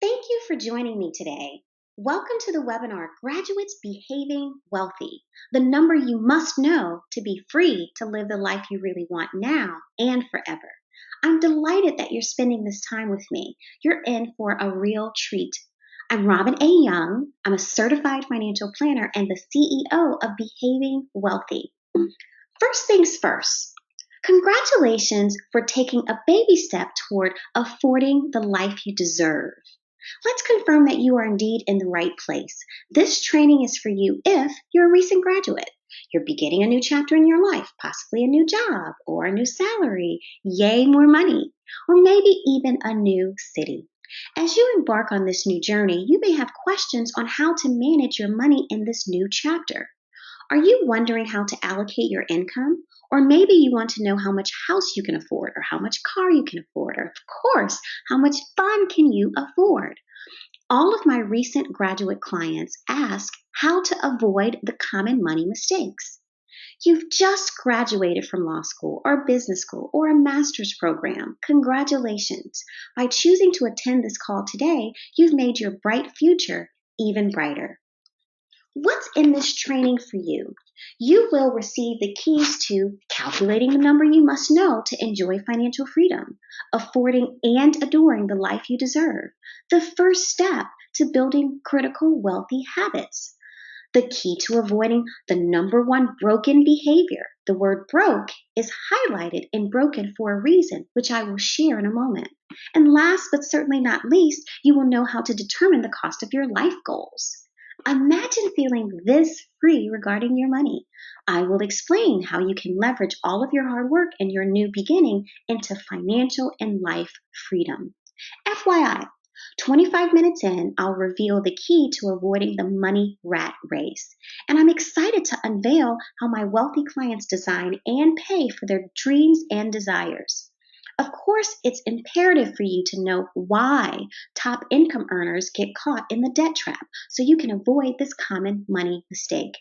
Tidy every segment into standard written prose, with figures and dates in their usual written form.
Thank you for joining me today. Welcome to the webinar Graduates Behaving Wealthy, the number you must know to be free to live the life you really want now and forever. I'm delighted that you're spending this time with me. You're in for a real treat. I'm Robin A. Young. I'm a certified financial planner and the CEO of Behaving Wealthy. First things first. Congratulations for taking a baby step toward affording the life you deserve. Let's confirm that you are indeed in the right place. This training is for you if you're a recent graduate. You're beginning a new chapter in your life, possibly a new job or a new salary, yay, more money, or maybe even a new city. As you embark on this new journey, you may have questions on how to manage your money in this new chapter. Are you wondering how to allocate your income? Or maybe you want to know how much house you can afford, or how much car you can afford, or of course, how much fun can you afford? All of my recent graduate clients ask how to avoid the common money mistakes. You've just graduated from law school or business school or a master's program. Congratulations. By choosing to attend this call today, you've made your bright future even brighter. What's in this training for you? You will receive the keys to calculating the number you must know to enjoy financial freedom, affording and adoring the life you deserve, the first step to building critical wealthy habits, the key to avoiding the number one broken behavior. The word broke is highlighted in broken for a reason, which I will share in a moment. And last but certainly not least, you will know how to determine the cost of your life goals. Imagine feeling this free regarding your money. I will explain how you can leverage all of your hard work and your new beginning into financial and life freedom. FYI, 25 minutes in, I'll reveal the key to avoiding the money rat race. And I'm excited to unveil how my wealthy clients design and pay for their dreams and desires. Of course, it's imperative for you to know why top income earners get caught in the debt trap so you can avoid this common money mistake.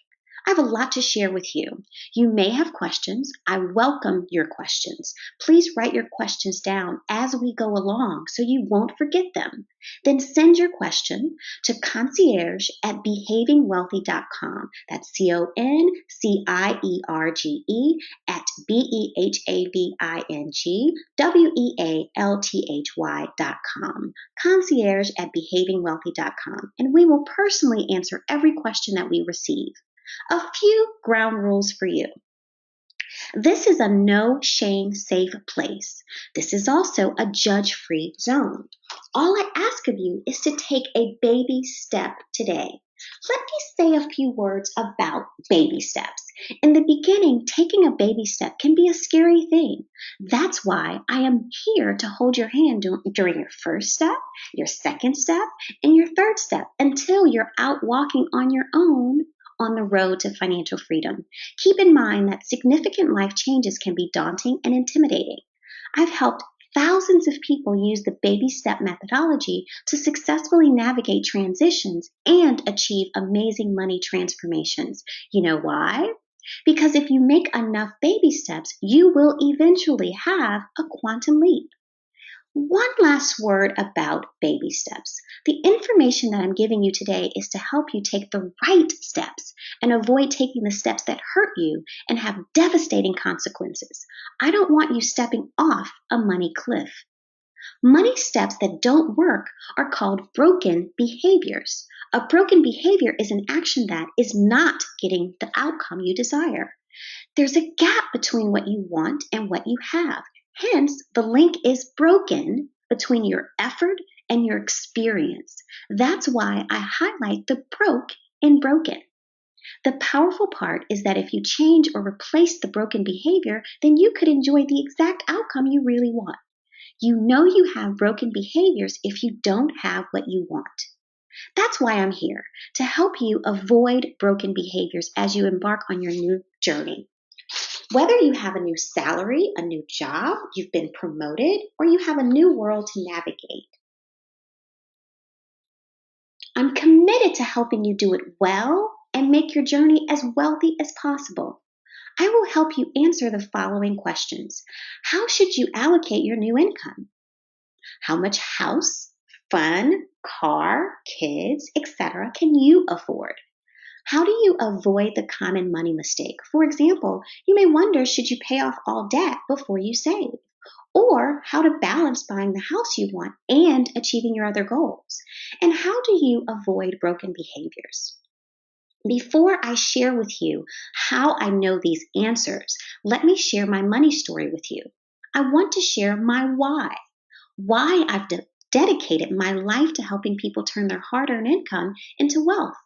I have a lot to share with you. You may have questions. I welcome your questions. Please write your questions down as we go along so you won't forget them. Then send your question to concierge@behavingwealthy.com. That's CONCIERGE at BEHAVINGWEALTHY.com. Concierge@behavingwealthy.com. And we will personally answer every question that we receive. A few ground rules for you. This is a no shame safe place. This is also a judge free zone. All I ask of you is to take a baby step today. Let me say a few words about baby steps. In the beginning, taking a baby step can be a scary thing. That's why I am here to hold your hand during your first step, your second step, and your third step until you're out walking on your own on the road to financial freedom. Keep in mind that significant life changes can be daunting and intimidating. I've helped thousands of people use the baby step methodology to successfully navigate transitions and achieve amazing money transformations. You know why? Because if you make enough baby steps, you will eventually have a quantum leap. One last word about baby steps. The information that I'm giving you today is to help you take the right steps and avoid taking the steps that hurt you and have devastating consequences. I don't want you stepping off a money cliff. Money steps that don't work are called broken behaviors. A broken behavior is an action that is not getting the outcome you desire. There's a gap between what you want and what you have. Hence, the link is broken between your effort and your experience. That's why I highlight the broke in broken. The powerful part is that if you change or replace the broken behavior, then you could enjoy the exact outcome you really want. You know you have broken behaviors if you don't have what you want. That's why I'm here, to help you avoid broken behaviors as you embark on your new journey. Whether you have a new salary, a new job, you've been promoted, or you have a new world to navigate, I'm committed to helping you do it well and make your journey as wealthy as possible. I will help you answer the following questions. How should you allocate your new income? How much house, fun, car, kids, etc. can you afford? How do you avoid the common money mistake? For example, you may wonder, should you pay off all debt before you save? Or how to balance buying the house you want and achieving your other goals? And how do you avoid broken behaviors? Before I share with you how I know these answers, let me share my money story with you. I want to share my why I've dedicated my life to helping people turn their hard earned income into wealth,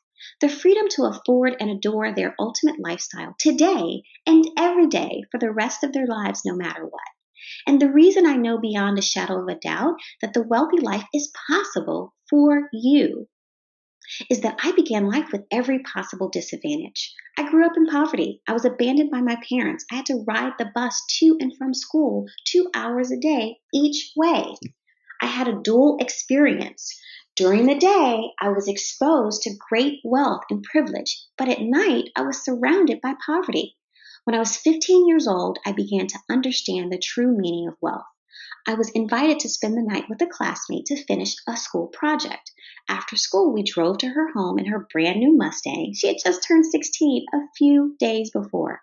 the freedom to afford and adore their ultimate lifestyle today and every day for the rest of their lives, no matter what. And the reason I know beyond a shadow of a doubt that the wealthy life is possible for you is that I began life with every possible disadvantage. I grew up in poverty. I was abandoned by my parents. I had to ride the bus to and from school 2 hours a day each way. I had a dual experience. During the day, I was exposed to great wealth and privilege, but at night, I was surrounded by poverty. When I was 15 years old, I began to understand the true meaning of wealth. I was invited to spend the night with a classmate to finish a school project. After school, we drove to her home in her brand new Mustang. She had just turned 16 a few days before.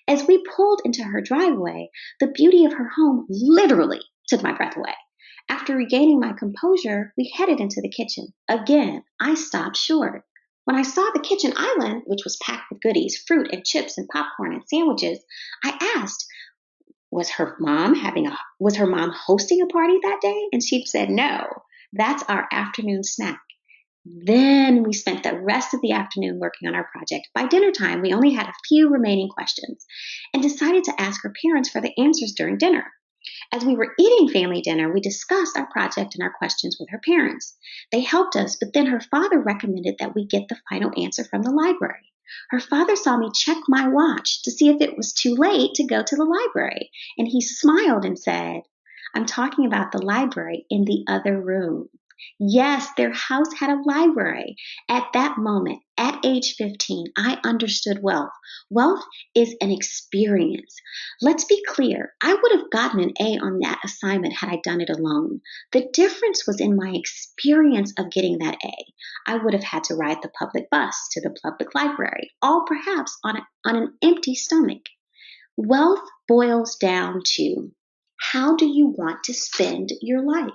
As we pulled into her driveway, the beauty of her home literally took my breath away. After regaining my composure, we headed into the kitchen. Again, I stopped short. When I saw the kitchen island, which was packed with goodies, fruit and chips and popcorn and sandwiches, I asked, was her mom hosting a party that day? And she said, no, that's our afternoon snack. Then we spent the rest of the afternoon working on our project. By dinner time, we only had a few remaining questions and decided to ask her parents for the answers during dinner. As we were eating family dinner, we discussed our project and our questions with her parents. They helped us, but then her father recommended that we get the final answer from the library. Her father saw me check my watch to see if it was too late to go to the library, and he smiled and said, I'm talking about the library in the other room. Yes, their house had a library. At that moment, at age 15, I understood wealth. Wealth is an experience. Let's be clear, I would have gotten an A on that assignment had I done it alone. The difference was in my experience of getting that A. I would have had to ride the public bus to the public library, all perhaps on an empty stomach. Wealth boils down to, how do you want to spend your life?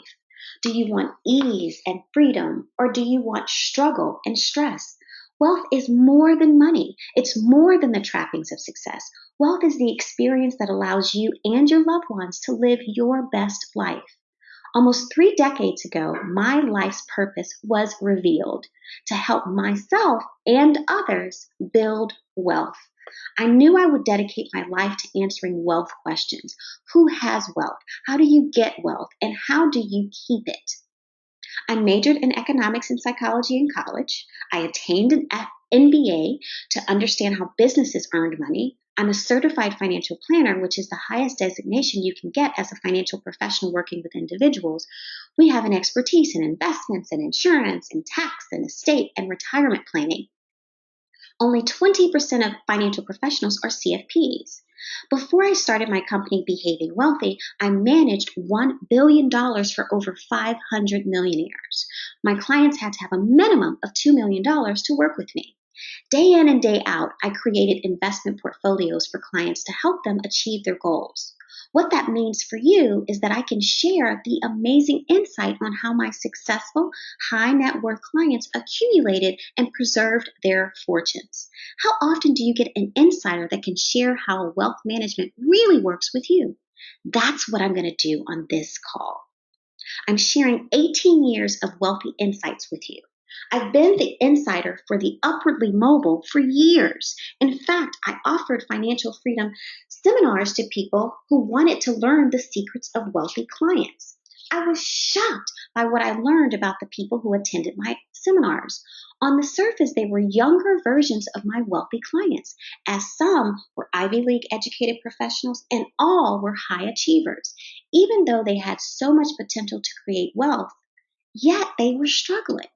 Do you want ease and freedom, or do you want struggle and stress? Wealth is more than money. It's more than the trappings of success. Wealth is the experience that allows you and your loved ones to live your best life. Almost 3 decades ago, my life's purpose was revealed to help myself and others build wealth. I knew I would dedicate my life to answering wealth questions. Who has wealth? How do you get wealth? And how do you keep it? I majored in economics and psychology in college. I attained an MBA to understand how businesses earned money. I'm a certified financial planner, which is the highest designation you can get as a financial professional working with individuals. We have an expertise in investments and insurance and tax and estate and retirement planning. Only 20% of financial professionals are CFPs. Before I started my company, Behaving Wealthy, I managed $1 billion for over 500 millionaires. My clients had to have a minimum of $2 million to work with me. Day in and day out, I created investment portfolios for clients to help them achieve their goals. What that means for you is that I can share the amazing insight on how my successful, high net worth clients accumulated and preserved their fortunes. How often do you get an insider that can share how wealth management really works with you? That's what I'm going to do on this call. I'm sharing 18 years of wealthy insights with you. I've been the insider for the upwardly mobile for years. In fact, I offered financial freedom seminars to people who wanted to learn the secrets of wealthy clients. I was shocked by what I learned about the people who attended my seminars. On the surface, they were younger versions of my wealthy clients, as some were Ivy League educated professionals and all were high achievers. Even though they had so much potential to create wealth, yet they were struggling.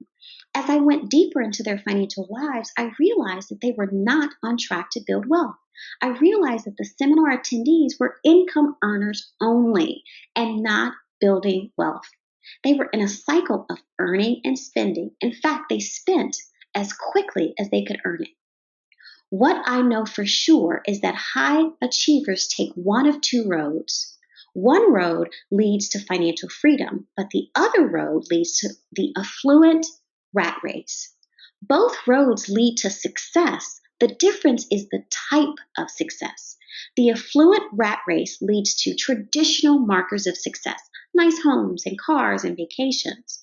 As I went deeper into their financial lives, I realized that they were not on track to build wealth. I realized that the seminar attendees were income earners only and not building wealth. They were in a cycle of earning and spending. In fact, they spent as quickly as they could earn it. What I know for sure is that high achievers take one of two roads. One road leads to financial freedom, but the other road leads to the affluent rat race. Both roads lead to success. The difference is the type of success. The affluent rat race leads to traditional markers of success, nice homes and cars and vacations.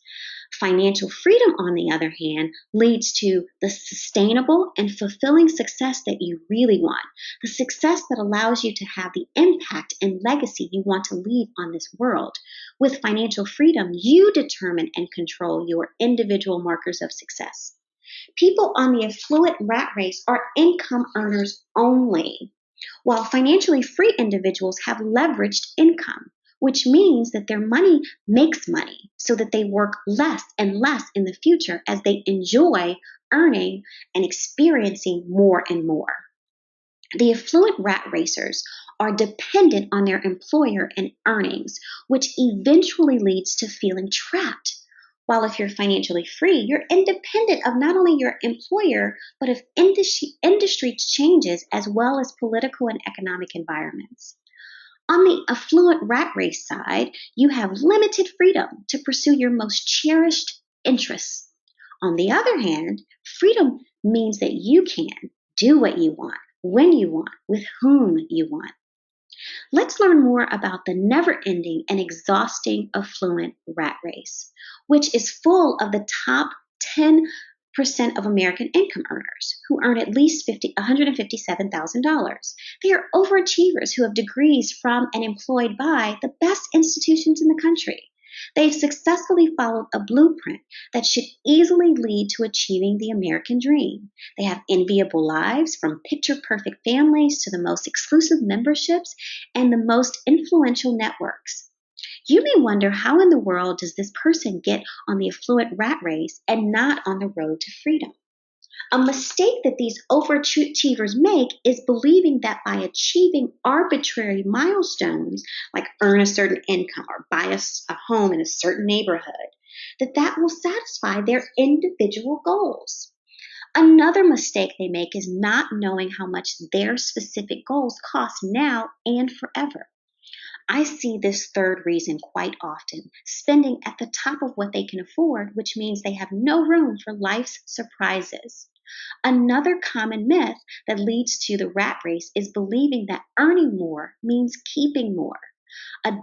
Financial freedom, on the other hand, leads to the sustainable and fulfilling success that you really want, the success that allows you to have the impact and legacy you want to leave on this world. With financial freedom, you determine and control your individual markers of success. People on the affluent rat race are income earners only, while financially free individuals have leveraged income, which means that their money makes money so that they work less and less in the future as they enjoy earning and experiencing more and more. The affluent rat racers are dependent on their employer and earnings, which eventually leads to feeling trapped. While if you're financially free, you're independent of not only your employer, but of industry changes as well as political and economic environments. On the affluent rat race side, you have limited freedom to pursue your most cherished interests. On the other hand, freedom means that you can do what you want, when you want, with whom you want. Let's learn more about the never-ending and exhausting affluent rat race, which is full of the top 10% of American income earners who earn at least $157,000. They are overachievers who have degrees from and employed by the best institutions in the country. They've successfully followed a blueprint that should easily lead to achieving the American dream. They have enviable lives, from picture-perfect families to the most exclusive memberships and the most influential networks. You may wonder, how in the world does this person get on the affluent rat race and not on the road to freedom? A mistake that these overachievers make is believing that by achieving arbitrary milestones, like earn a certain income or buy a home in a certain neighborhood, that will satisfy their individual goals. Another mistake they make is not knowing how much their specific goals cost now and forever. I see this third reason quite often: spending at the top of what they can afford, which means they have no room for life's surprises. Another common myth that leads to the rat race is believing that earning more means keeping more. A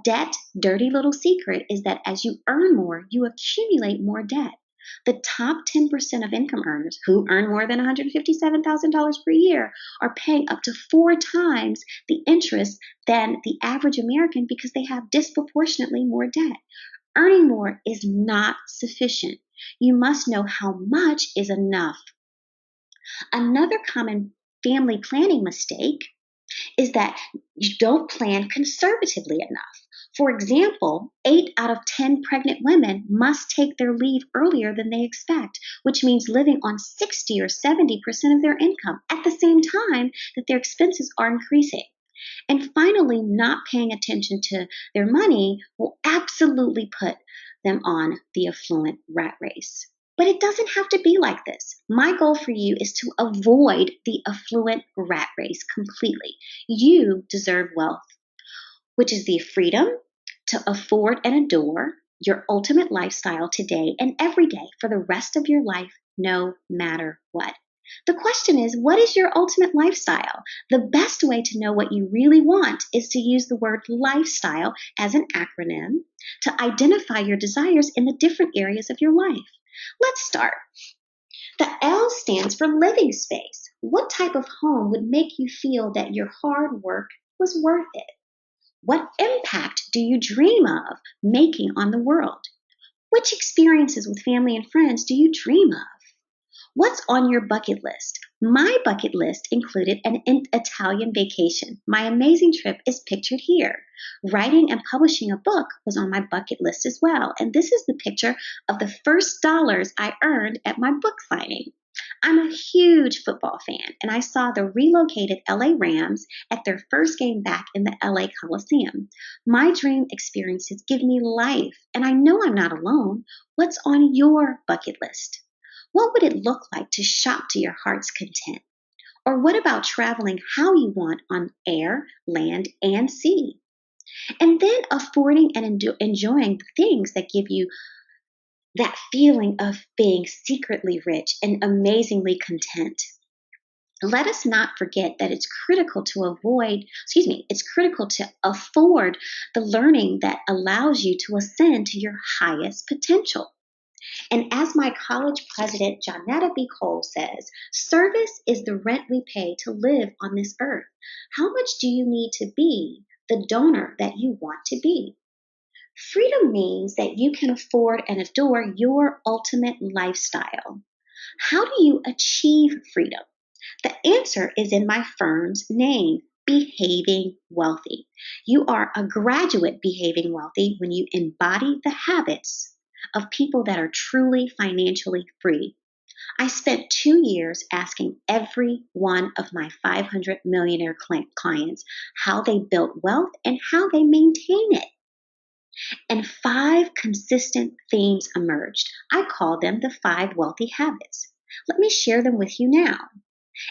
dirty little secret is that as you earn more, you accumulate more debt. The top 10% of income earners who earn more than $157,000 per year are paying up to 4 times the interest than the average American because they have disproportionately more debt. Earning more is not sufficient. You must know how much is enough. Another common family planning mistake is that you don't plan conservatively enough. For example, 8 out of 10 pregnant women must take their leave earlier than they expect, which means living on 60 or 70% of their income at the same time that their expenses are increasing. And finally, not paying attention to their money will absolutely put them on the affluent rat race. But it doesn't have to be like this. My goal for you is to avoid the affluent rat race completely. You deserve wealth, which is the freedom to afford and adore your ultimate lifestyle today and every day for the rest of your life, no matter what. The question is, what is your ultimate lifestyle? The best way to know what you really want is to use the word lifestyle as an acronym to identify your desires in the different areas of your life. Let's start. The L stands for living space. What type of home would make you feel that your hard work was worth it? What impact do you dream of making on the world? Which experiences with family and friends do you dream of? What's on your bucket list? My bucket list included an Italian vacation. My amazing trip is pictured here. Writing and publishing a book was on my bucket list as well. And this is the picture of the first dollars I earned at my book signing. I'm a huge football fan, and I saw the relocated LA Rams at their first game back in the LA Coliseum. My dream experiences give me life, and I know I'm not alone. What's on your bucket list? What would it look like to shop to your heart's content? Or what about traveling how you want on air, land, and sea? And then affording and enjoying the things that give you that feeling of being secretly rich and amazingly content. Let us not forget that it's critical to afford the learning that allows you to ascend to your highest potential. And as my college president, Jonetta B. Cole, says, service is the rent we pay to live on this earth. How much do you need to be the donor that you want to be? Freedom means that you can afford and adore your ultimate lifestyle. How do you achieve freedom? The answer is in my firm's name, Behaving Wealthy. You are a graduate behaving wealthy when you embody the habits of people that are truly financially free. I spent 2 years asking every one of my 500 millionaire clients how they built wealth and how they maintain it. And 5 consistent themes emerged. I call them the 5 wealthy habits. Let me share them with you now.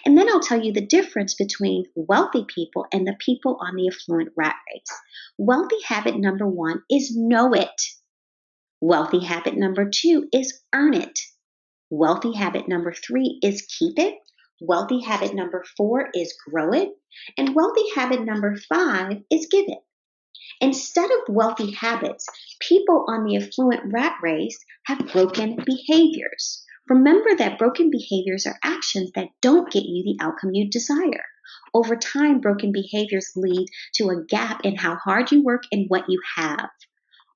And then I'll tell you the difference between wealthy people and the people on the affluent rat race. Wealthy habit number 1 is know it. Wealthy habit number 2 is earn it. Wealthy habit number 3 is keep it. Wealthy habit number 4 is grow it. And wealthy habit number 5 is give it. Instead of wealthy habits, people on the affluent rat race have broken behaviors. Remember that broken behaviors are actions that don't get you the outcome you desire. Over time, broken behaviors lead to a gap in how hard you work and what you have.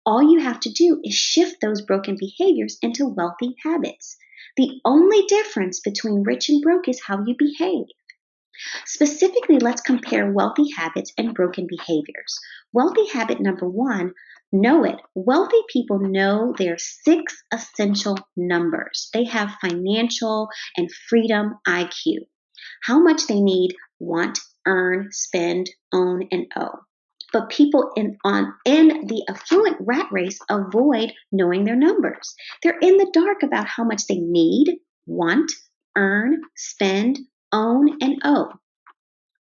All you have to do is shift those broken behaviors into wealthy habits. The only difference between rich and broke is how you behave. Specifically, let's compare wealthy habits and broken behaviors. Wealthy habit number 1, know it. Wealthy people know their 6 essential numbers. They have financial and freedom IQ. How much they need, want, earn, spend, own, and owe. But people in the affluent rat race avoid knowing their numbers. They're in the dark about how much they need, want, earn, spend, own, and owe.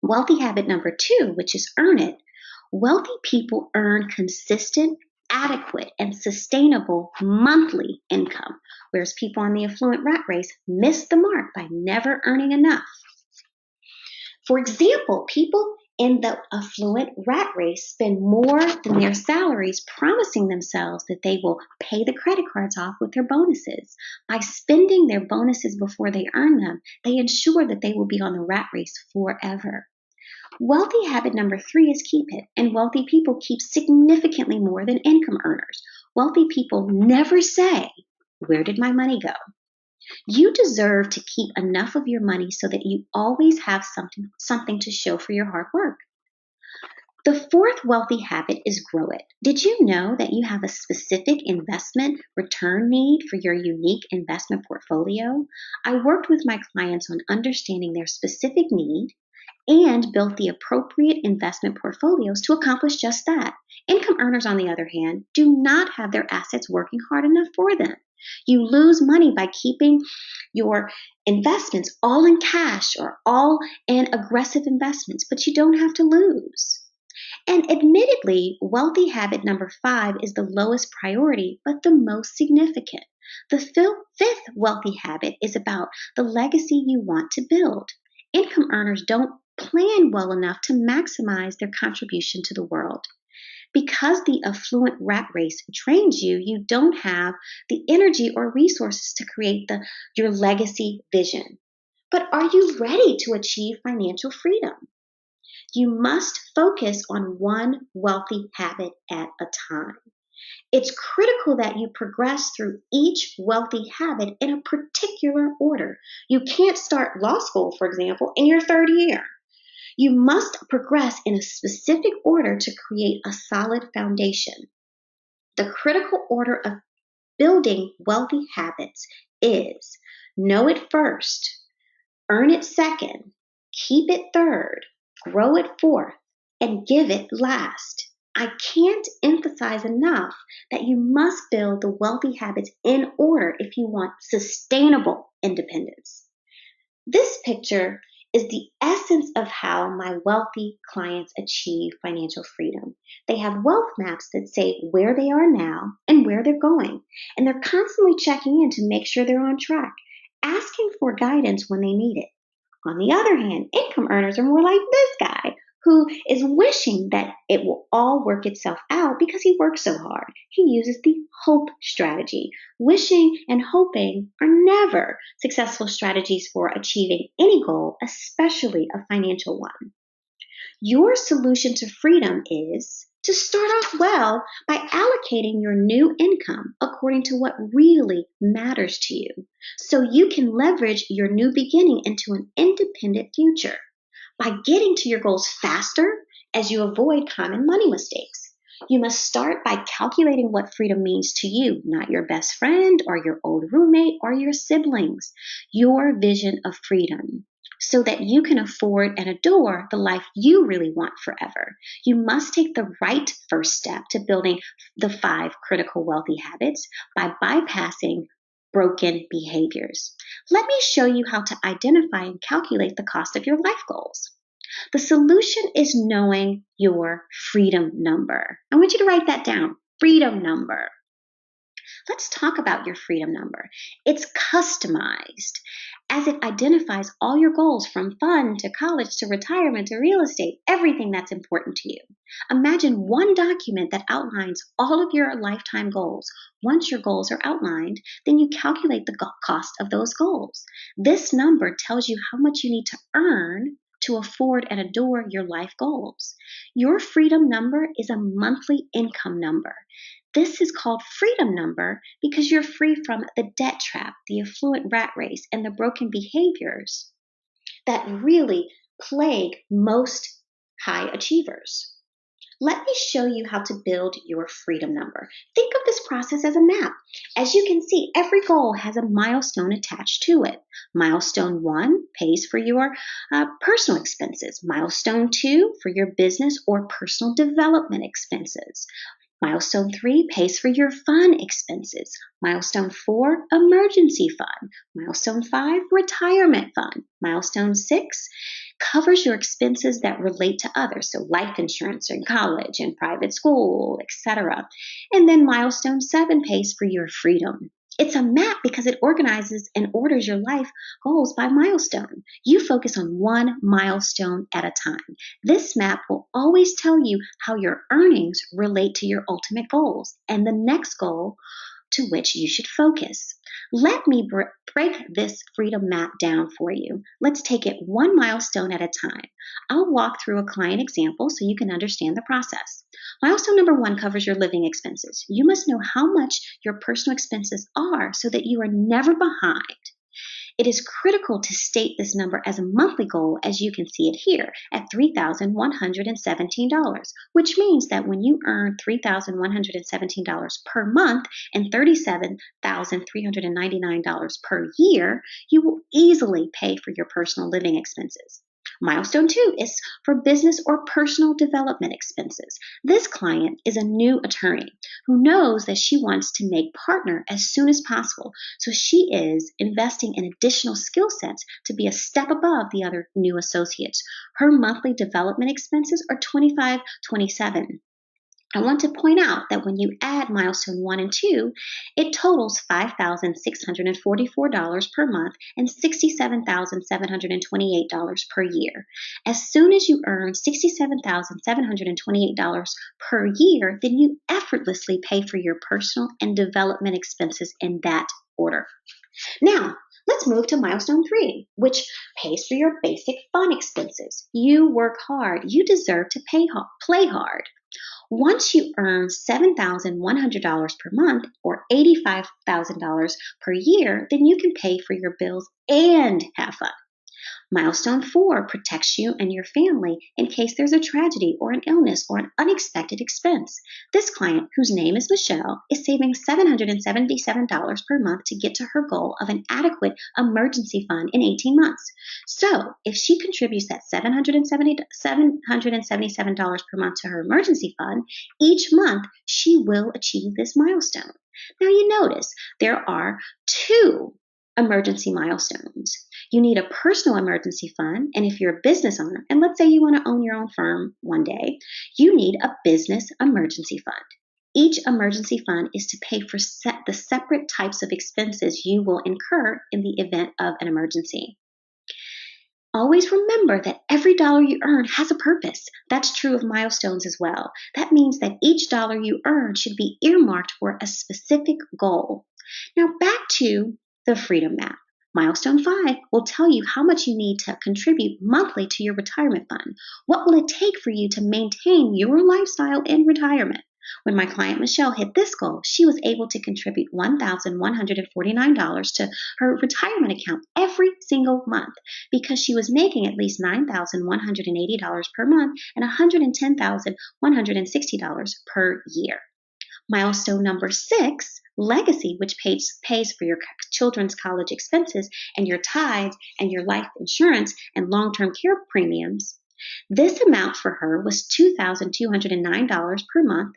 Wealthy habit number 2, which is earn it. Wealthy people earn consistent, adequate, and sustainable monthly income, whereas people on the affluent rat race miss the mark by never earning enough. For example, people in the affluent rat race spend more than their salaries promising themselves that they will pay the credit cards off with their bonuses. By spending their bonuses before they earn them, they ensure that they will be on the rat race forever. Wealthy habit number 3 is keep it, and wealthy people keep significantly more than income earners. Wealthy people never say, "Where did my money go?" You deserve to keep enough of your money so that you always have something to show for your hard work. The 4th wealthy habit is grow it. Did you know that you have a specific investment return need for your unique investment portfolio? I worked with my clients on understanding their specific need and built the appropriate investment portfolios to accomplish just that. Income earners, on the other hand, do not have their assets working hard enough for them. You lose money by keeping your investments all in cash or all in aggressive investments, but you don't have to lose. And admittedly, wealthy habit number 5 is the lowest priority, but the most significant. The 5th wealthy habit is about the legacy you want to build. Income earners don't plan well enough to maximize their contribution to the world. Because the affluent rat race trains you, you don't have the energy or resources to create your legacy vision. But are you ready to achieve financial freedom? You must focus on one wealthy habit at a time. It's critical that you progress through each wealthy habit in a particular order. You can't start law school, for example, in your 3rd year. You must progress in a specific order to create a solid foundation. The critical order of building wealthy habits is Know it first, earn it second, keep it third, grow it fourth, and give it last. I can't emphasize enough that you must build the wealthy habits in order if you want sustainable independence. This picture is the essence of how my wealthy clients achieve financial freedom. They have wealth maps that say where they are now and where they're going, and they're constantly checking in to make sure they're on track, asking for guidance when they need it. On the other hand, income earners are more like this guy who is wishing that it will all work itself out because he works so hard. He uses the hope strategy. Wishing and hoping are never successful strategies for achieving any goal, especially a financial one. Your solution to freedom is to start off well by allocating your new income according to what really matters to you so you can leverage your new beginning into an independent future by getting to your goals faster as you avoid common money mistakes. You must start by calculating what freedom means to you, not your best friend or your old roommate or your siblings. Your vision of freedom, so that you can afford and adore the life you really want forever. You must take the right first step to building the 5 critical wealthy habits by bypassing broken behaviors. Let me show you how to identify and calculate the cost of your life goals. The solution is knowing your freedom number. I want you to write that down. Freedom number. Let's talk about your freedom number. It's customized as it identifies all your goals from fun to college to retirement to real estate, everything that's important to you. Imagine one document that outlines all of your lifetime goals. Once your goals are outlined, then you calculate the cost of those goals. This number tells you how much you need to earn to afford and adore your life goals. Your freedom number is a monthly income number. This is called freedom number because you're free from the debt trap, the affluent rat race, and the broken behaviors that really plague most high achievers. Let me show you how to build your freedom number. Think of this process as a map. As you can see, every goal has a milestone attached to it. Milestone 1 pays for your personal expenses. Milestone 2 for your business or personal development expenses. Milestone 3 pays for your fun expenses. Milestone 4, emergency fund. Milestone 5, retirement fund. Milestone 6, covers your expenses that relate to others, so life insurance in college and private school, etc. And then milestone 7 pays for your freedom. It's a map because it organizes and orders your life goals by milestone. You focus on one milestone at a time. This map will always tell you how your earnings relate to your ultimate goals and the next goal to which you should focus. Let me break this freedom map down for you. Let's take it one milestone at a time. I'll walk through a client example so you can understand the process. Milestone number 1 covers your living expenses. You must know how much your personal expenses are so that you are never behind. It is critical to state this number as a monthly goal, as you can see it here at $3,117, which means that when you earn $3,117 per month and $37,399 per year, you will easily pay for your personal living expenses. Milestone 2 is for business or personal development expenses. This client is a new attorney who knows that she wants to make partner as soon as possible. So she is investing in additional skill sets to be a step above the other new associates. Her monthly development expenses are $25.27. I want to point out that when you add milestone 1 and 2, it totals $5,644 per month and $67,728 per year. As soon as you earn $67,728 per year, then you effortlessly pay for your personal and development expenses in that order. Now, let's move to milestone 3, which pays for your basic fun expenses. You work hard. You deserve to play hard. Once you earn $7,100 per month or $85,000 per year, then you can pay for your bills and have fun. Milestone 4 protects you and your family in case there's a tragedy or an illness or an unexpected expense. This client, whose name is Michelle, is saving $777 per month to get to her goal of an adequate emergency fund in 18 months. So, if she contributes that $777 per month to her emergency fund, each month she will achieve this milestone. Now, you notice there are two emergency milestones. You need a personal emergency fund, and if you're a business owner, and let's say you want to own your own firm one day, you need a business emergency fund. Each emergency fund is to pay for the separate types of expenses you will incur in the event of an emergency. Always remember that every dollar you earn has a purpose. That's true of milestones as well. That means that each dollar you earn should be earmarked for a specific goal. Now back to the Freedom Map. Milestone 5 will tell you how much you need to contribute monthly to your retirement fund. What will it take for you to maintain your lifestyle in retirement? When my client Michelle hit this goal, she was able to contribute $1,149 to her retirement account every single month because she was making at least $9,180 per month and $110,160 per year. Milestone number 6, legacy, which pays for your children's college expenses and your tithes and your life insurance and long-term care premiums. This amount for her was $2,209 per month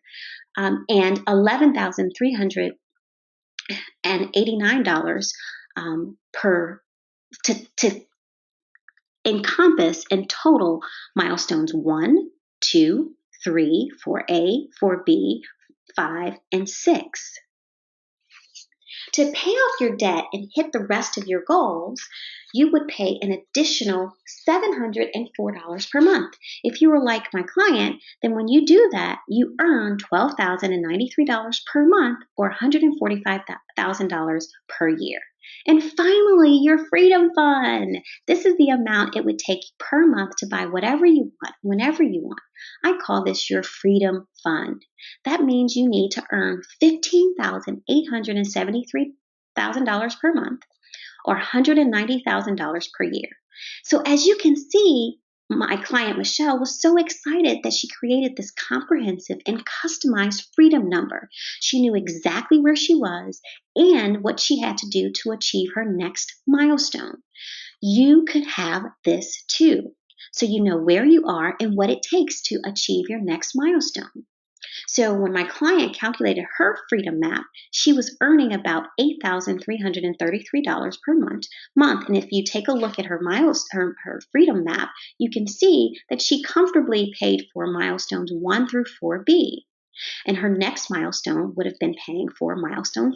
and $11,389 to encompass in total milestones 1, 2, 3, 4A, 4B, 5, and 6. To pay off your debt and hit the rest of your goals, you would pay an additional $704 per month. If you were like my client, then when you do that, you earn $12,093 per month or $145,000 per year. And finally, your Freedom Fund. This is the amount it would take per month to buy whatever you want, whenever you want. I call this your Freedom Fund. That means you need to earn $15,873 per month or $190,000 per year. So as you can see, my client Michelle was so excited that she created this comprehensive and customized freedom number. She knew exactly where she was and what she had to do to achieve her next milestone. You could have this too, so you know where you are and what it takes to achieve your next milestone. So when my client calculated her freedom map, she was earning about $8,333 per month. And if you take a look at her freedom map, you can see that she comfortably paid for milestones 1 through 4B. And her next milestone would have been paying for milestone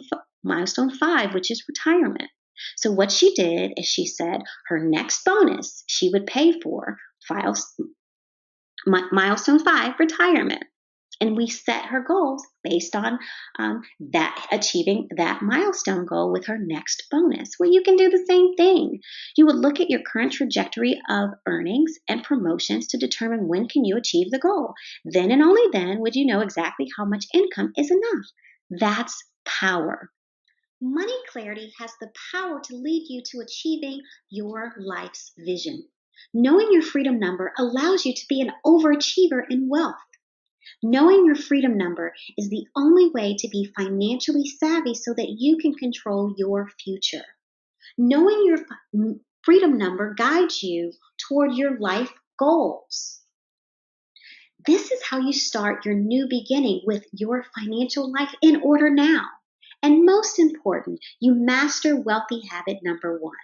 5, which is retirement. So what she did is she said her next bonus she would pay for milestone 5, retirement. And we set her goals based on achieving that milestone goal with her next bonus. Well, you can do the same thing. You would look at your current trajectory of earnings and promotions to determine when can you achieve the goal. Then and only then would you know exactly how much income is enough. That's power. Money clarity has the power to lead you to achieving your life's vision. Knowing your freedom number allows you to be an overachiever in wealth. Knowing your freedom number is the only way to be financially savvy so that you can control your future. Knowing your freedom number guides you toward your life goals. This is how you start your new beginning with your financial life in order now. And most important, you master wealthy habit number 1.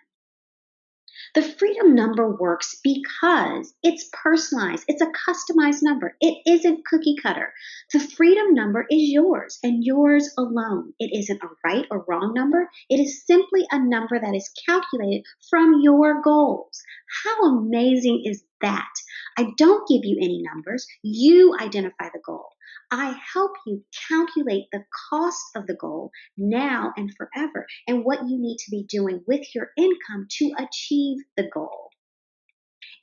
The freedom number works because it's personalized. It's a customized number. It isn't cookie cutter. The freedom number is yours and yours alone. It isn't a right or wrong number. It is simply a number that is calculated from your goals. How amazing is that? I don't give you any numbers. You identify the goal. I help you calculate the cost of the goal now and forever and what you need to be doing with your income to achieve the goal.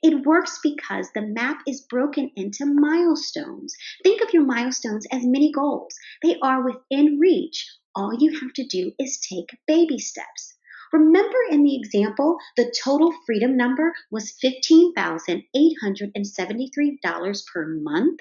It works because the map is broken into milestones. Think of your milestones as mini goals. They are within reach. All you have to do is take baby steps. Remember in the example, the total freedom number was $15,873 per month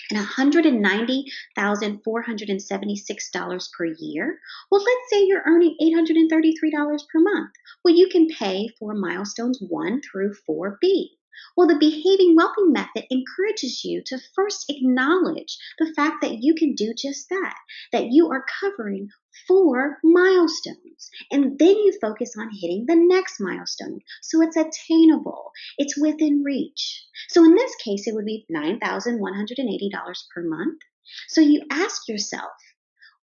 and $190,476 per year. Well, let's say you're earning $833 per month. Well, you can pay for milestones 1 through 4B. Well, the behaving wealthy method encourages you to first acknowledge the fact that you can do just that you are covering 4 milestones. And then you focus on hitting the next milestone. So it's attainable, it's within reach. So in this case, it would be $9,180 per month. So you ask yourself,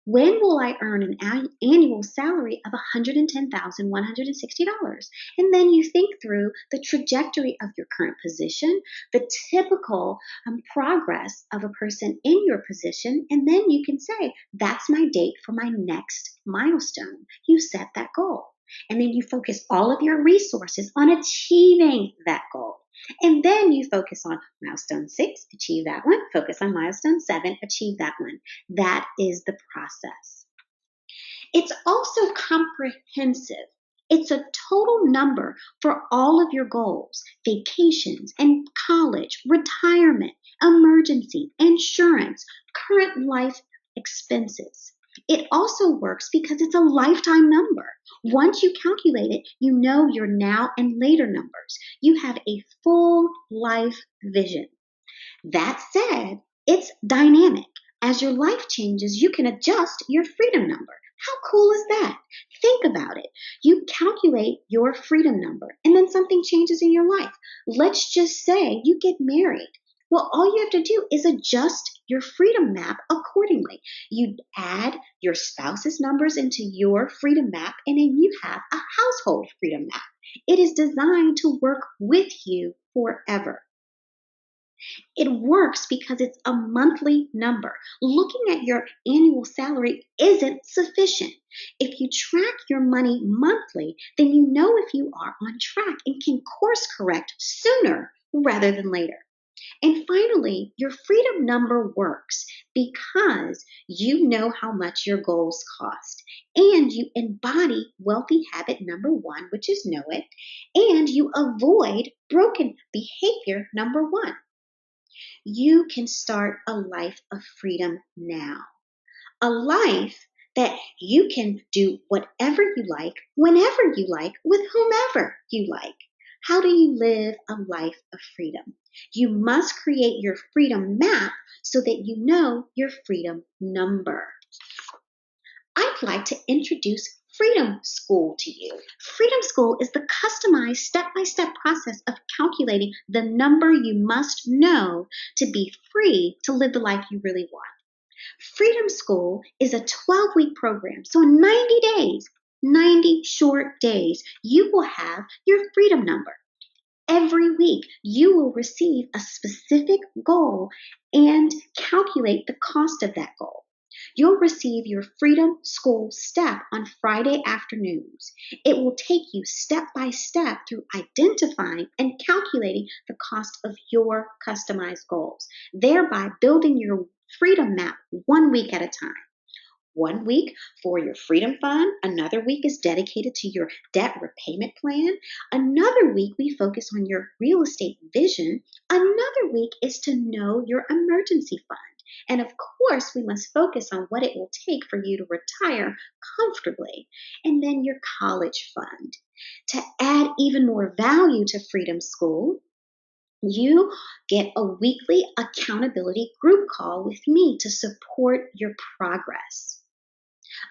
when will I earn an annual salary of $110,160? And then you think through the trajectory of your current position, the typical progress of a person in your position, and then you can say, that's my date for my next milestone. You set that goal. And then you focus all of your resources on achieving that goal. And then you focus on milestone 6, achieve that one. Focus on milestone 7, achieve that one. That is the process. It's also comprehensive. It's a total number for all of your goals, vacations and college, retirement, emergency, insurance, current life expenses. It also works because it's a lifetime number. Once you calculate it, you know your now and later numbers. You have a full life vision. That said, it's dynamic. As your life changes, you can adjust your freedom number. How cool is that? Think about it. You calculate your freedom number and then something changes in your life. Let's just say you get married. Well, all you have to do is adjust your freedom map accordingly. You add your spouse's numbers into your freedom map, and then you have a household freedom map. It is designed to work with you forever. It works because it's a monthly number. Looking at your annual salary isn't sufficient. If you track your money monthly, then you know if you are on track and can course correct sooner rather than later. And finally, your freedom number works because you know how much your goals cost, and you embody wealthy habit number 1, which is know it, and you avoid broken behavior number 1. You can start a life of freedom now, a life that you can do whatever you like, whenever you like, with whomever you like. How do you live a life of freedom? You must create your freedom map so that you know your freedom number. I'd like to introduce Freedom School to you. Freedom School is the customized step-by-step process of calculating the number you must know to be free to live the life you really want. Freedom School is a 12-week program, so in 90 days, 90 short days, you will have your freedom number. Every week, you will receive a specific goal and calculate the cost of that goal. You'll receive your Freedom School step on Friday afternoons. It will take you step by step through identifying and calculating the cost of your customized goals, thereby building your freedom map 1 week at a time. 1 week for your freedom fund. Another week is dedicated to your debt repayment plan. Another week we focus on your real estate vision. Another week is to know your emergency fund. And of course, we must focus on what it will take for you to retire comfortably. And then your college fund. To add even more value to Freedom School, you get a weekly accountability group call with me to support your progress.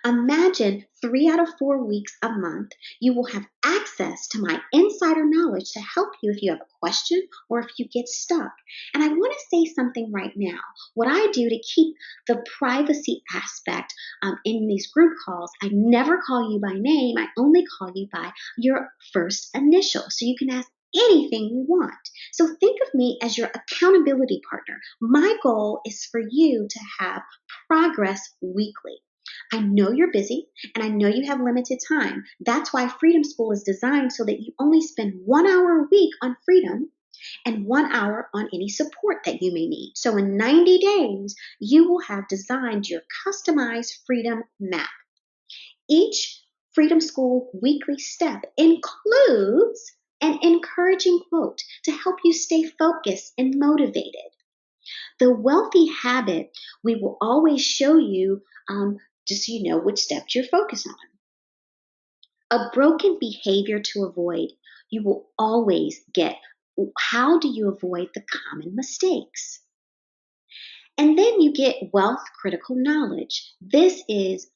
Imagine 3 out of 4 weeks a month, you will have access to my insider knowledge to help you if you have a question or if you get stuck. And I want to say something right now. What I do to keep the privacy aspect in these group calls, I never call you by name. I only call you by your first initial. So you can ask anything you want. So think of me as your accountability partner. My goal is for you to have progress weekly. I know you're busy and I know you have limited time. That's why Freedom School is designed so that you only spend 1 hour a week on freedom and 1 hour on any support that you may need. So in 90 days, you will have designed your customized freedom map. Each Freedom School weekly step includes an encouraging quote to help you stay focused and motivated. The wealthy habit, we will always show you, just so you know which steps you're focused on. A broken behavior to avoid, you will always get how do you avoid the common mistakes? And then you get wealth critical knowledge. This is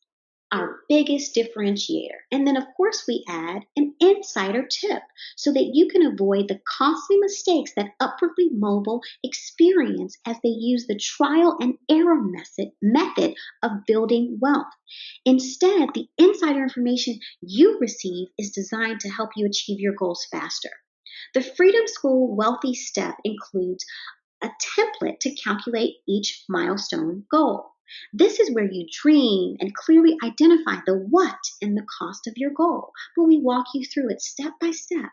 our biggest differentiator. And then, of course, we add an insider tip so that you can avoid the costly mistakes that upwardly mobile experience as they use the trial and error method of building wealth. Instead, the insider information you receive is designed to help you achieve your goals faster. The Freedom School Wealthy Step includes a template to calculate each milestone goal. This is where you dream and clearly identify the what and the cost of your goal. But we walk you through it step by step.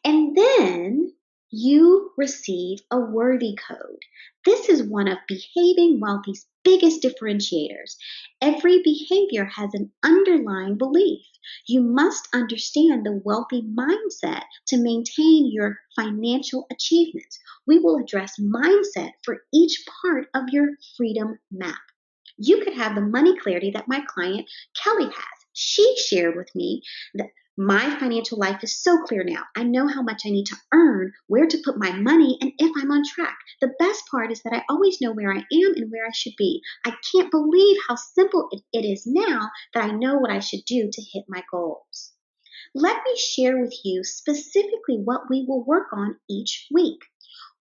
And then you receive a worthy code. This is one of Behaving Wealthy's biggest differentiators. Every behavior has an underlying belief. You must understand the wealthy mindset to maintain your financial achievements. We will address mindset for each part of your freedom map. You could have the money clarity that my client Kelly has. She shared with me that my financial life is so clear now. I know how much I need to earn, where to put my money, and if I'm on track. The best part is that I always know where I am and where I should be. I can't believe how simple it is now that I know what I should do to hit my goals. Let me share with you specifically what we will work on each week.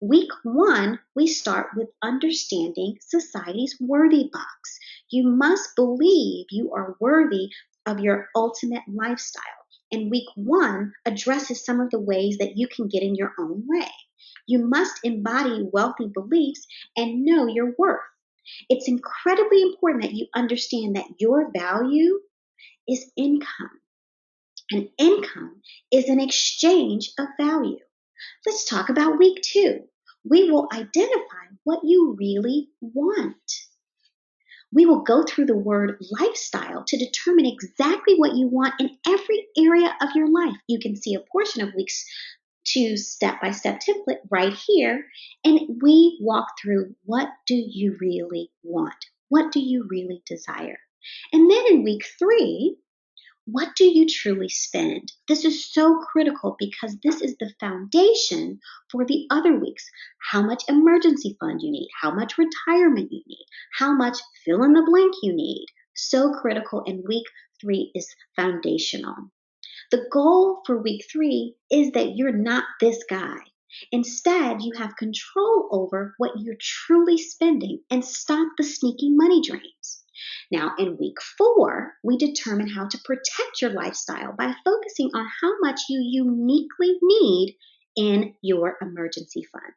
Week 1, we start with understanding society's worthy box. You must believe you are worthy of your ultimate lifestyle. And week 1 addresses some of the ways that you can get in your own way. You must embody wealthy beliefs and know your worth. It's incredibly important that you understand that your value is income. And income is an exchange of value. Let's talk about week 2. We will identify what you really want. We will go through the word lifestyle to determine exactly what you want in every area of your life. You can see a portion of week's 2 step-by-step template right here. And we walk through what do you really want? What do you really desire? And then in week 3, what do you truly spend? This is so critical because this is the foundation for the other weeks. How much emergency fund you need, how much retirement you need, how much fill in the blank you need. So critical, and week 3 is foundational. The goal for week 3 is that you're not this guy. Instead, you have control over what you're truly spending and stop the sneaky money drains. Now, in week 4, we determine how to protect your lifestyle by focusing on how much you uniquely need in your emergency fund.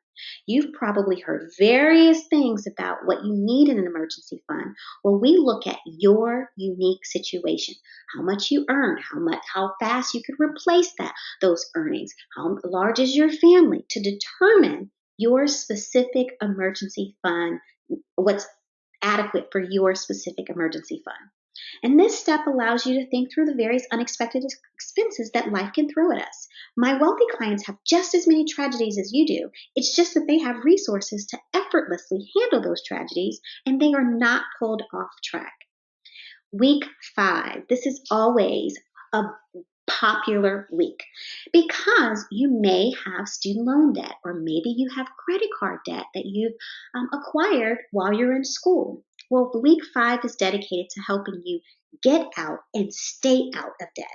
You've probably heard various things about what you need in an emergency fund. Well, we look at your unique situation, how much you earn, how fast you could replace those earnings, how large is your family, to determine your specific emergency fund, what's adequate for your specific emergency fund. And this step allows you to think through the various unexpected expenses that life can throw at us. My wealthy clients have just as many tragedies as you do. It's just that they have resources to effortlessly handle those tragedies, and they are not pulled off track. Week 5, this is always a popular week because you may have student loan debt, or maybe you have credit card debt that you've acquired while you're in school. Well, week 5 is dedicated to helping you get out and stay out of debt.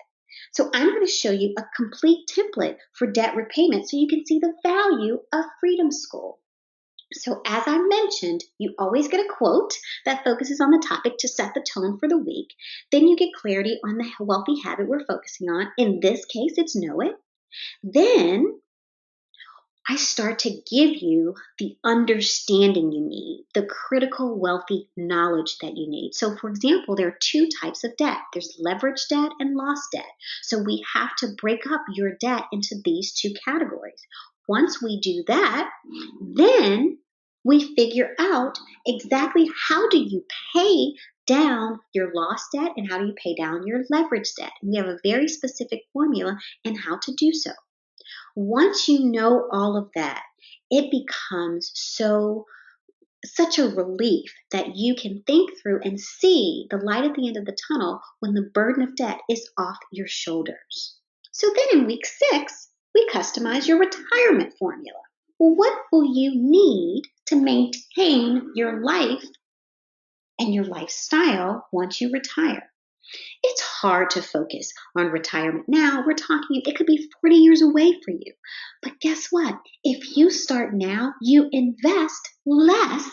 So I'm going to show you a complete template for debt repayment so you can see the value of Freedom School. So as I mentioned, you always get a quote that focuses on the topic to set the tone for the week. Then you get clarity on the wealthy habit we're focusing on. In this case, it's know it. Then I start to give you the understanding you need, the critical wealthy knowledge that you need. So for example, there are 2 types of debt. There's leverage debt and loss debt. So we have to break up your debt into these 2 categories. Once we do that, then we figure out exactly how do you pay down your lost debt and how do you pay down your leverage debt. We have a very specific formula in how to do so. Once you know all of that, it becomes such a relief that you can think through and see the light at the end of the tunnel when the burden of debt is off your shoulders. So then in week 6, we customize your retirement formula. Well, what will you need to maintain your life and your lifestyle once you retire? It's hard to focus on retirement now. We're talking, it could be 40 years away for you. But guess what? If you start now, you invest less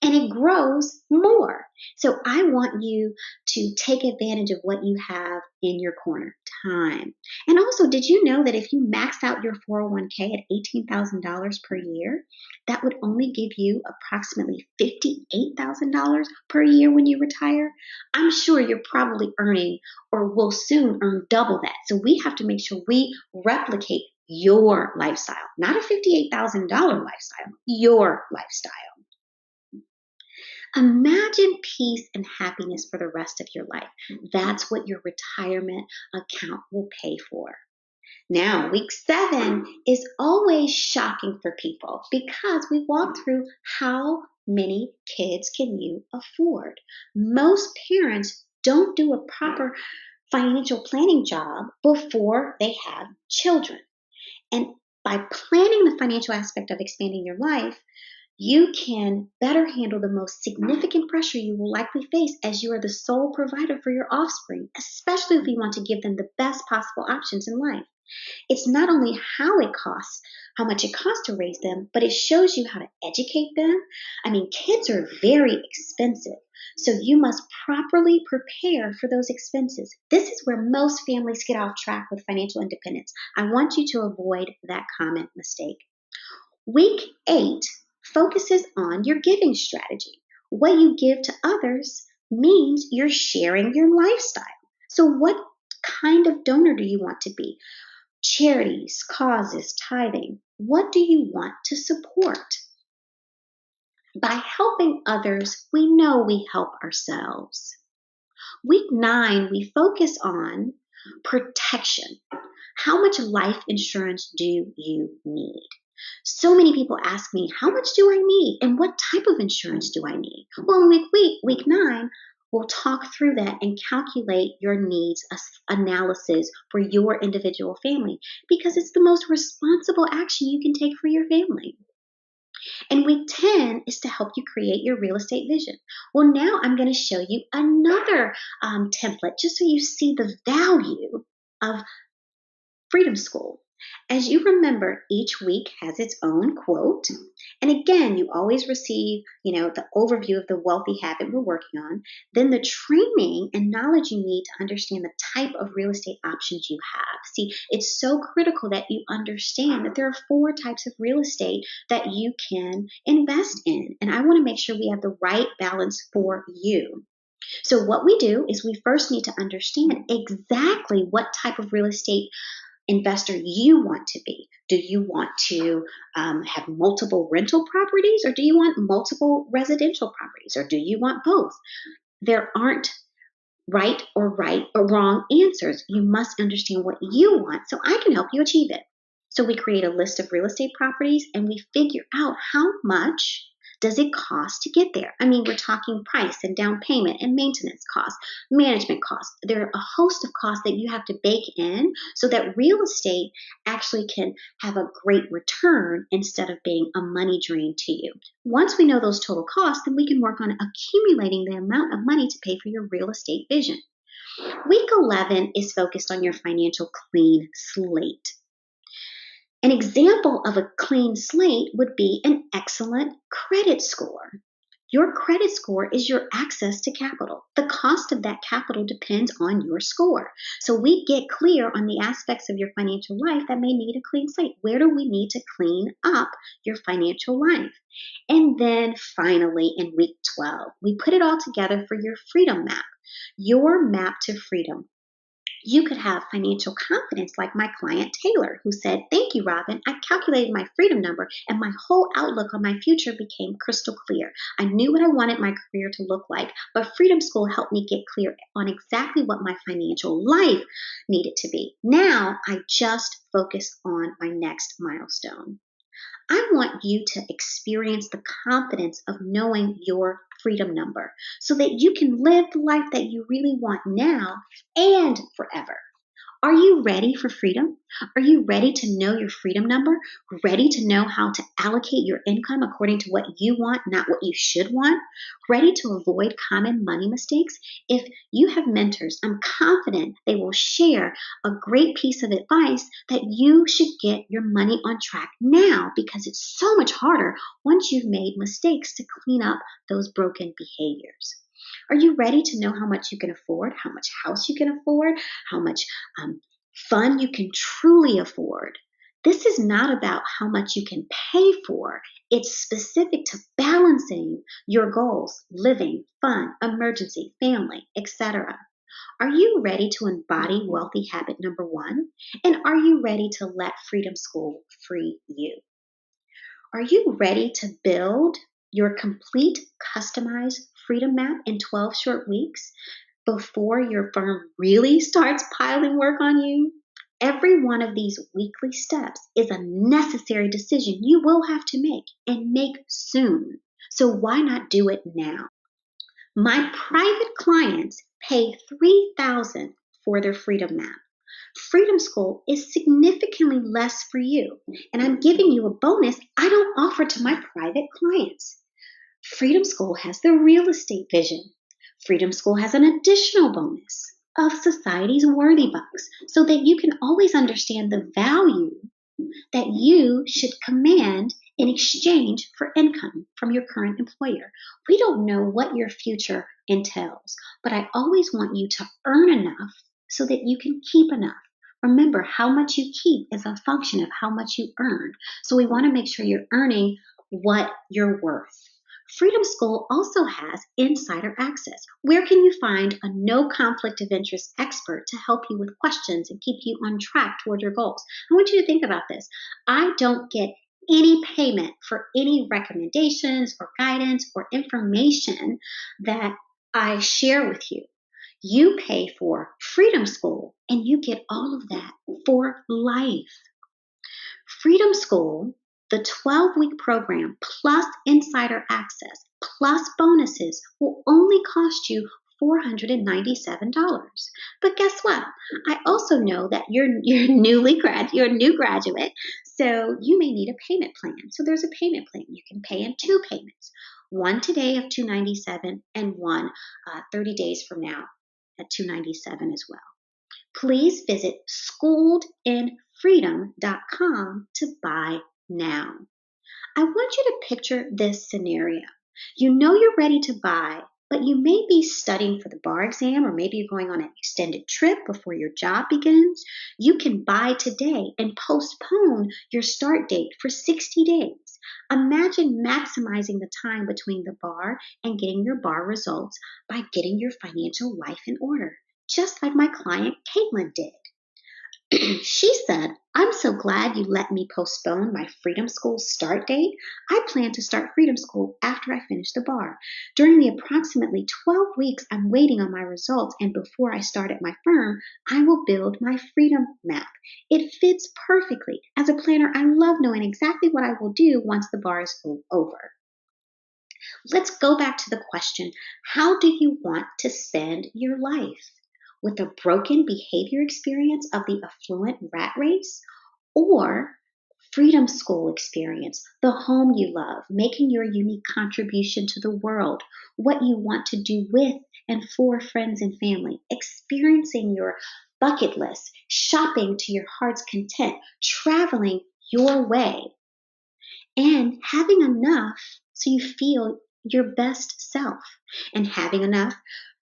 and it grows more. So I want you to take advantage of what you have in your corner, time. And also, did you know that if you max out your 401k at $18,000 per year, that would only give you approximately $58,000 per year when you retire? I'm sure you're probably earning or will soon earn double that. So we have to make sure we replicate your lifestyle, not a $58,000 lifestyle, your lifestyle. Imagine peace and happiness for the rest of your life. That's what your retirement account will pay for. Now, week 7 is always shocking for people because we walk through how many kids can you afford. Most parents don't do a proper financial planning job before they have children. And by planning the financial aspect of expanding your life, you can better handle the most significant pressure you will likely face as you are the sole provider for your offspring, especially if you want to give them the best possible options in life. It's not only how much it costs to raise them, but it shows you how to educate them. I mean, kids are very expensive, so you must properly prepare for those expenses. This is where most families get off track with financial independence. I want you to avoid that common mistake. Week 8 focuses on your giving strategy. What you give to others means you're sharing your lifestyle. So what kind of donor do you want to be? Charities, causes, tithing. What do you want to support? By helping others, we know we help ourselves. Week 9, we focus on protection. How much life insurance do you need? So many people ask me, how much do I need? And what type of insurance do I need? Well, in week 9, we'll talk through that and calculate your needs analysis for your individual family because it's the most responsible action you can take for your family. And week 10 is to help you create your real estate vision. Well, now I'm going to show you another template just so you see the value of Freedom School. As you remember, each week has its own quote. And again, you always receive, the overview of the wealthy habit we're working on, then the training and knowledge you need to understand the type of real estate options you have. See, it's so critical that you understand that there are 4 types of real estate that you can invest in. And I want to make sure we have the right balance for you. So what we do is we first need to understand exactly what type of real estate investor you want to be. Do you want to have multiple rental properties, or do you want multiple residential properties, or do you want both? There aren't right or wrong answers. You must understand what you want so I can help you achieve it. So we create a list of real estate properties and we figure out how much does it cost to get there. I mean, we're talking price and down payment and maintenance costs, management costs. There are a host of costs that you have to bake in so that real estate actually can have a great return instead of being a money drain to you. Once we know those total costs, then we can work on accumulating the amount of money to pay for your real estate vision. Week 11 is focused on your financial clean slate. An example of a clean slate would be an excellent credit score. Your credit score is your access to capital. The cost of that capital depends on your score. So we get clear on the aspects of your financial life that may need a clean slate. Where do we need to clean up your financial life? And then finally, in week 12, we put it all together for your freedom map, your map to freedom. You could have financial confidence like my client Taylor, who said, "Thank you, Robin. I calculated my freedom number and my whole outlook on my future became crystal clear. I knew what I wanted my career to look like, but Freedom School helped me get clear on exactly what my financial life needed to be. Now I just focus on my next milestone." I want you to experience the confidence of knowing your freedom number so that you can live the life that you really want now and forever. Are you ready for freedom? Are you ready to know your freedom number? Ready to know how to allocate your income according to what you want, not what you should want? Ready to avoid common money mistakes? If you have mentors, I'm confident they will share a great piece of advice that you should get your money on track now, because it's so much harder once you've made mistakes to clean up those broken behaviors. Are you ready to know how much you can afford, how much house you can afford, how much fun you can truly afford? This is not about how much you can pay for. It's specific to balancing your goals, living, fun, emergency, family, etc. Are you ready to embody wealthy habit number 1? And are you ready to let Freedom School free you? Are you ready to build your complete customized freedom map in 12 short weeks before your firm really starts piling work on you? Every one of these weekly steps is a necessary decision you will have to make, and make soon. So why not do it now? My private clients pay $3,000 for their freedom map. Freedom School is significantly less for you, and I'm giving you a bonus I don't offer to my private clients. Freedom School has the real estate vision. Freedom School has an additional bonus of Society's Worthy Bucks, so that you can always understand the value that you should command in exchange for income from your current employer. We don't know what your future entails, but I always want you to earn enough so that you can keep enough. Remember, how much you keep is a function of how much you earn. So we want to make sure you're earning what you're worth. Freedom School also has insider access. Where can you find a no conflict of interest expert to help you with questions and keep you on track toward your goals? I want you to think about this. I don't get any payment for any recommendations or guidance or information that I share with you. You pay for Freedom School and you get all of that for life. Freedom School, the 12-week program plus insider access plus bonuses, will only cost you $497. But guess what? I also know that you're a new graduate, so you may need a payment plan. So there's a payment plan. You can pay in 2 payments. One today of $297 and one 30 days from now at $297 as well. Please visit schooledinfreedom.com to buy now. I want you to picture this scenario. You know you're ready to buy, but you may be studying for the bar exam, or maybe you're going on an extended trip before your job begins. You can buy today and postpone your start date for 60 days. Imagine maximizing the time between the bar and getting your bar results by getting your financial life in order, just like my client Caitlin did. She said, "I'm so glad you let me postpone my Freedom School start date. I plan to start Freedom School after I finish the bar. During the approximately 12 weeks I'm waiting on my results, and before I start at my firm, I will build my freedom map. It fits perfectly. As a planner, I love knowing exactly what I will do once the bar is over." Let's go back to the question, how do you want to spend your life? With a broken behavior experience of the affluent rat race, or Freedom School experience, the home you love, making your unique contribution to the world, what you want to do with and for friends and family, experiencing your bucket list, shopping to your heart's content, traveling your way, and having enough so you feel your best self, and having enough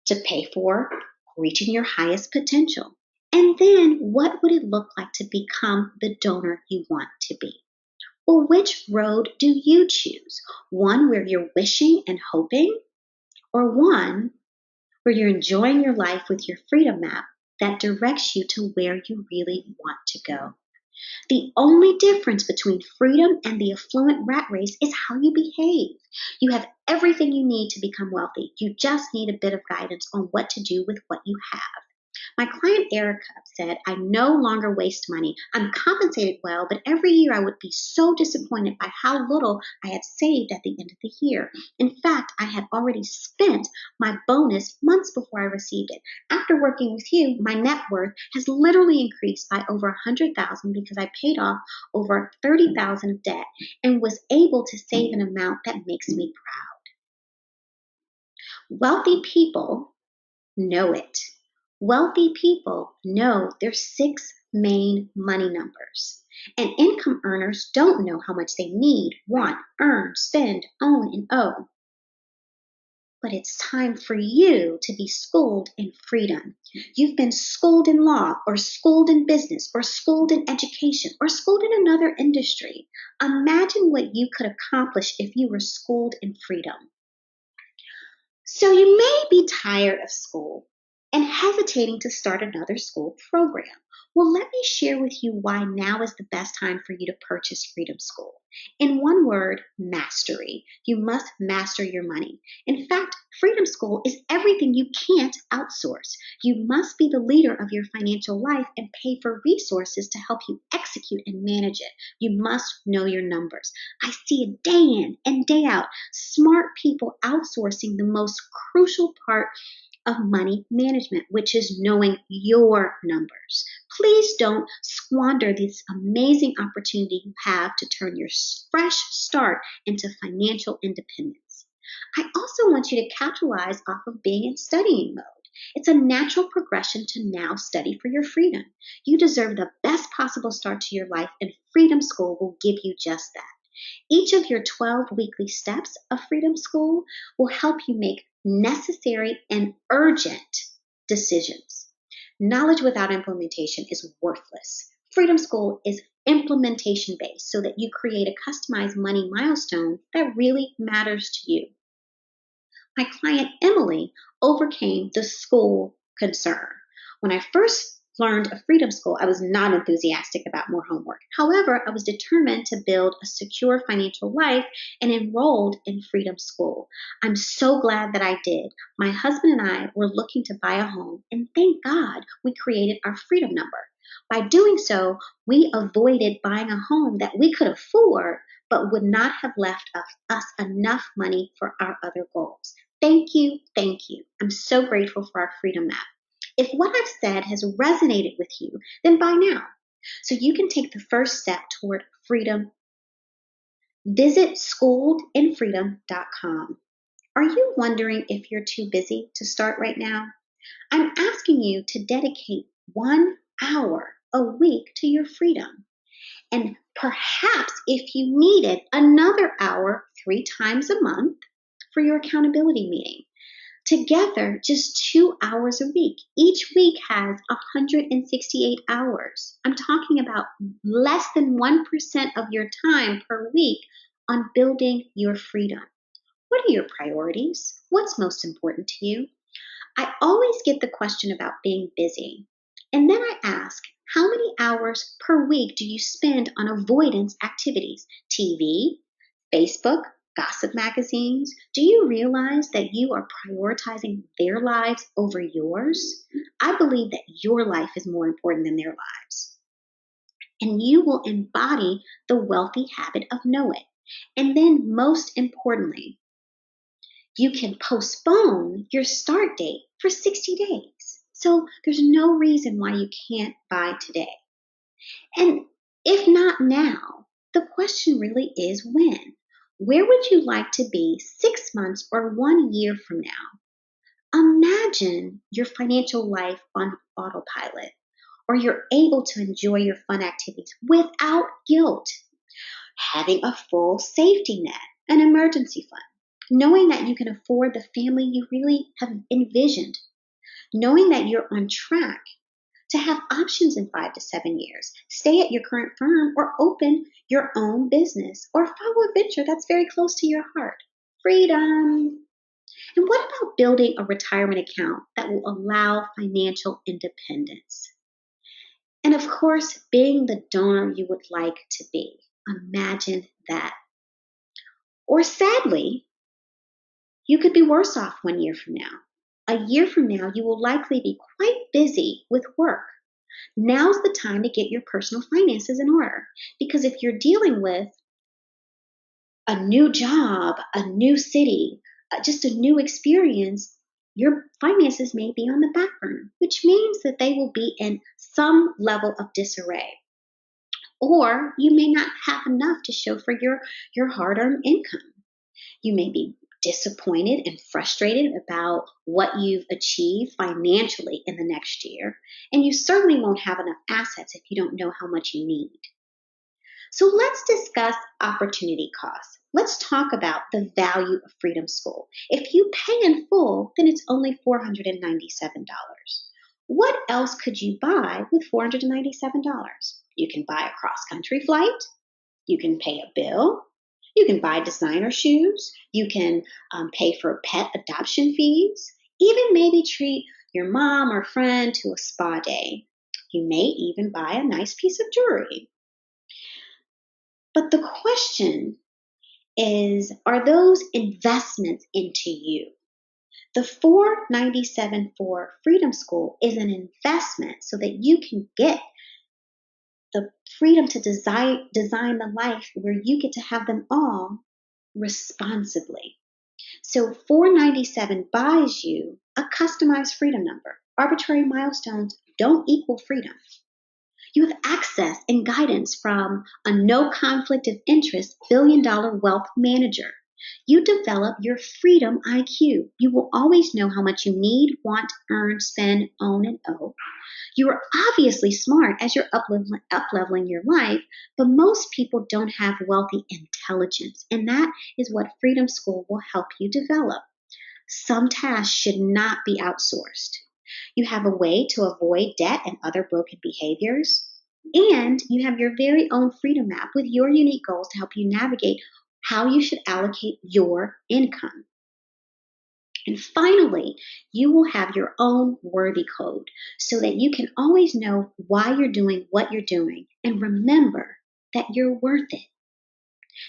to pay for reaching your highest potential. And then what would it look like to become the donor you want to be? Well, which road do you choose? One where you're wishing and hoping, or one where you're enjoying your life with your freedom map that directs you to where you really want to go. The only difference between freedom and the affluent rat race is how you behave. You have everything you need to become wealthy. You just need a bit of guidance on what to do with what you have. My client Erica said, I no longer waste money. I'm compensated well, but every year I would be so disappointed by how little I had saved at the end of the year. In fact, I had already spent my bonus months before I received it. After working with you, my net worth has literally increased by over $100,000 because I paid off over $30,000 of debt and was able to save an amount that makes me proud. Wealthy people know it. Wealthy people know their 6 main money numbers. And income earners don't know how much they need, want, earn, spend, own, and owe. But it's time for you to be schooled in freedom. You've been schooled in law, or schooled in business, or schooled in education, or schooled in another industry. Imagine what you could accomplish if you were schooled in freedom. So you may be tired of school and hesitating to start another school program. Well, let me share with you why now is the best time for you to purchase Freedom School. In one word, mastery. You must master your money. In fact, Freedom School is everything you can't outsource. You must be the leader of your financial life and pay for resources to help you execute and manage it. You must know your numbers. I see it day in and day out. Smart people outsourcing the most crucial part of money management, which is knowing your numbers. Please don't squander this amazing opportunity you have to turn your fresh start into financial independence. I also want you to capitalize off of being in studying mode. It's a natural progression to now study for your freedom. You deserve the best possible start to your life, and Freedom School will give you just that. Each of your 12 weekly steps of Freedom School will help you make necessary and urgent decisions. Knowledge without implementation is worthless. Freedom School is implementation based so that you create a customized money milestone that really matters to you. My client Emily overcame the school concern. When I first learned of Freedom School, I was not enthusiastic about more homework. However, I was determined to build a secure financial life and enrolled in Freedom School. I'm so glad that I did. My husband and I were looking to buy a home, and thank God we created our Freedom number. By doing so, we avoided buying a home that we could afford, but would not have left us enough money for our other goals. Thank you, thank you. I'm so grateful for our Freedom map. If what I've said has resonated with you, then buy now, so you can take the first step toward freedom. Visit schooledinfreedom.com. Are you wondering if you're too busy to start right now? I'm asking you to dedicate 1 hour a week to your freedom. And perhaps if you needed another hour 3 times a month for your accountability meeting. Together, just 2 hours a week. Each week has 168 hours. I'm talking about less than 1% of your time per week on building your freedom. What are your priorities? What's most important to you? I always get the question about being busy. And then I ask, how many hours per week do you spend on avoidance activities? TV, Facebook, gossip magazines? Do you realize that you are prioritizing their lives over yours? I believe that your life is more important than their lives. And you will embody the wealthy habit of know it. And then most importantly, you can postpone your start date for 60 days. So there's no reason why you can't buy today. And if not now, the question really is when. Where would you like to be 6 months or 1 year from now? Imagine your financial life on autopilot, or you're able to enjoy your fun activities without guilt. Having a full safety net, an emergency fund, knowing that you can afford the family you really have envisioned, knowing that you're on track to have options in 5 to 7 years, stay at your current firm, or open your own business, or follow a venture that's very close to your heart. Freedom. And what about building a retirement account that will allow financial independence? And of course, being the donor you would like to be. Imagine that. Or sadly, you could be worse off 1 year from now. A year from now, you will likely be quite busy with work. Now's the time to get your personal finances in order. Because if you're dealing with a new job, a new city, just a new experience, your finances may be on the back burner, which means that they will be in some level of disarray. Or you may not have enough to show for your hard earned income. You may be disappointed and frustrated about what you've achieved financially in the next year, and you certainly won't have enough assets if you don't know how much you need. So let's discuss opportunity costs. Let's talk about the value of Freedom School. If you pay in full, then it's only $497. What else could you buy with $497? You can buy a cross-country flight. You can pay a bill. You can buy designer shoes. You can pay for pet adoption fees. Even maybe treat your mom or friend to a spa day. You may even buy a nice piece of jewelry. But the question is, are those investments into you? The $497 for Freedom School is an investment so that you can get the freedom to design the life where you get to have them all responsibly. So $497 buys you a customized freedom number. Arbitrary milestones don't equal freedom. You have access and guidance from a no conflict of interest billion-dollar wealth manager. You develop your freedom IQ. You will always know how much you need, want, earn, spend, own, and owe. You are obviously smart as you're up-leveling your life, but most people don't have wealthy intelligence, and that is what Freedom School will help you develop. Some tasks should not be outsourced. You have a way to avoid debt and other broken behaviors, and you have your very own freedom map with your unique goals to help you navigate how you should allocate your income. And finally, you will have your own worthy code so that you can always know why you're doing what you're doing and remember that you're worth it.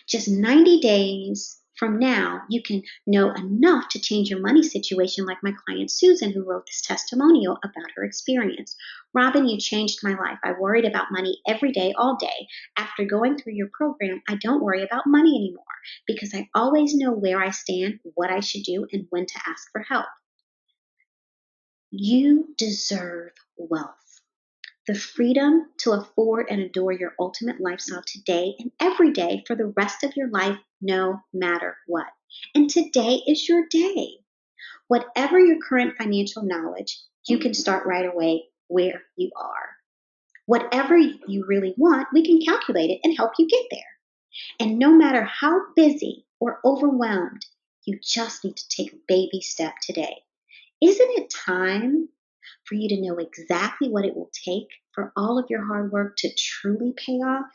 Just 90 days from now, you can know enough to change your money situation, like my client Suzanne, who wrote this testimonial about her experience. Robin, you changed my life. I worried about money every day, all day. After going through your program, I don't worry about money anymore because I always know where I stand, what I should do, and when to ask for help. You deserve wealth. The freedom to afford and adore your ultimate lifestyle today and every day for the rest of your life, no matter what. And today is your day. Whatever your current financial knowledge, you can start right away where you are. Whatever you really want, we can calculate it and help you get there. And no matter how busy or overwhelmed, you just need to take a baby step today. Isn't it time for you to know exactly what it will take for all of your hard work to truly pay off?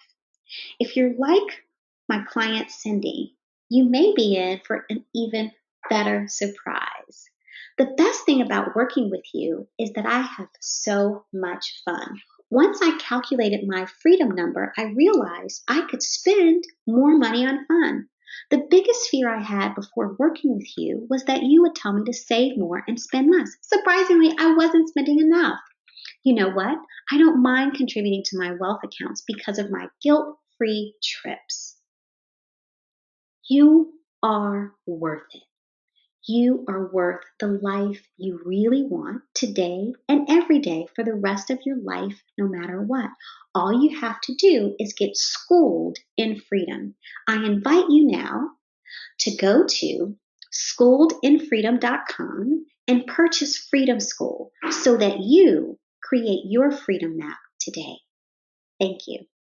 If you're like my client Cindy, you may be in for an even better surprise. The best thing about working with you is that I have so much fun. Once I calculated my freedom number, I realized I could spend more money on fun. The biggest fear I had before working with you was that you would tell me to save more and spend less. Surprisingly, I wasn't spending enough. You know what? I don't mind contributing to my wealth accounts because of my guilt-free trips. You are worth it. You are worth the life you really want today and every day for the rest of your life, no matter what. All you have to do is get schooled in freedom. I invite you now to go to schooledinfreedom.com and purchase Freedom School so that you create your freedom map today. Thank you.